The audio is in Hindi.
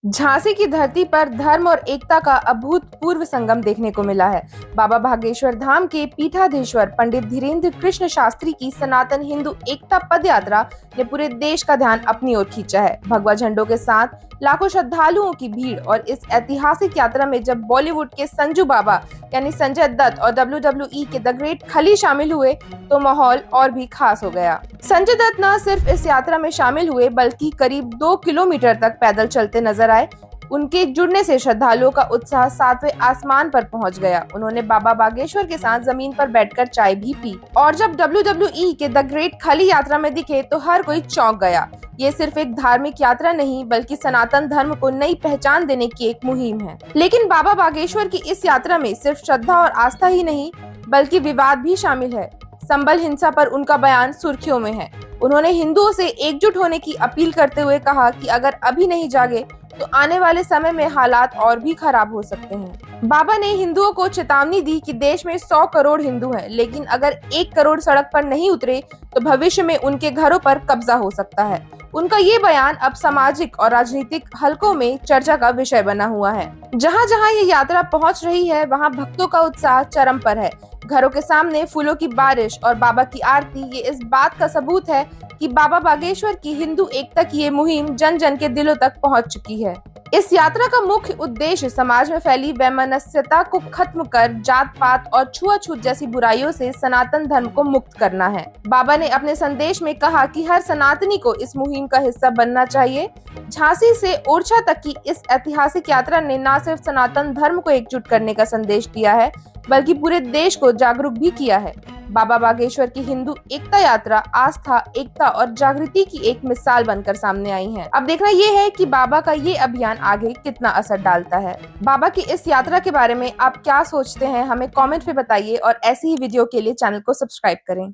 झांसी की धरती पर धर्म और एकता का अभूतपूर्व संगम देखने को मिला है। बाबा भागेश्वर धाम के पीठाधीश्वर पंडित धीरेन्द्र कृष्ण शास्त्री की सनातन हिंदू एकता पद यात्रा ने पूरे देश का ध्यान अपनी ओर खींचा है। भगवा झंडों के साथ लाखों श्रद्धालुओं की भीड़ और इस ऐतिहासिक यात्रा में जब बॉलीवुड के संजू बाबा यानी संजय दत्त और WWE के द ग्रेट खली शामिल हुए तो माहौल और भी खास हो गया। संजय दत्त न सिर्फ इस यात्रा में शामिल हुए बल्कि करीब 2 किलोमीटर तक पैदल चलते नजर आए। उनके जुड़ने से श्रद्धालुओं का उत्साह सातवें आसमान पर पहुंच गया। उन्होंने बाबा बागेश्वर के साथ जमीन पर बैठकर चाय भी पी और जब WWE के द ग्रेट खली यात्रा में दिखे तो हर कोई चौंक गया। ये सिर्फ एक धार्मिक यात्रा नहीं बल्कि सनातन धर्म को नई पहचान देने की एक मुहिम है। लेकिन बाबा बागेश्वर की इस यात्रा में सिर्फ श्रद्धा और आस्था ही नहीं बल्कि विवाद भी शामिल है। संबल हिंसा पर उनका बयान सुर्खियों में है। उन्होंने हिंदुओं से एकजुट होने की अपील करते हुए कहा कि अगर अभी नहीं जागे तो आने वाले समय में हालात और भी खराब हो सकते हैं। बाबा ने हिंदुओं को चेतावनी दी कि देश में 100 करोड़ हिंदू हैं, लेकिन अगर 1 करोड़ सड़क पर नहीं उतरे तो भविष्य में उनके घरों पर कब्जा हो सकता है। उनका ये बयान अब सामाजिक और राजनीतिक हलकों में चर्चा का विषय बना हुआ है। जहां जहां ये यात्रा पहुंच रही है वहां भक्तों का उत्साह चरम पर है। घरों के सामने फूलों की बारिश और बाबा की आरती ये इस बात का सबूत है कि बाबा बागेश्वर की हिंदू एकता की ये मुहिम जन जन के दिलों तक पहुंच चुकी है। इस यात्रा का मुख्य उद्देश्य समाज में फैली वैमनस्यता को खत्म कर जात पात और छुआछूत जैसी बुराइयों से सनातन धर्म को मुक्त करना है। बाबा ने अपने संदेश में कहा कि हर सनातनी को इस मुहिम का हिस्सा बनना चाहिए। झांसी से ओरछा तक की इस ऐतिहासिक यात्रा ने न सिर्फ सनातन धर्म को एकजुट करने का संदेश दिया है बल्कि पूरे देश को जागरूक भी किया है। बाबा बागेश्वर की हिंदू एकता यात्रा आस्था, एकता और जागृति की एक मिसाल बनकर सामने आई है। अब देखना ये है कि बाबा का ये अभियान आगे कितना असर डालता है। बाबा की इस यात्रा के बारे में आप क्या सोचते हैं, हमें कमेंट में बताइए और ऐसी ही वीडियो के लिए चैनल को सब्सक्राइब करें।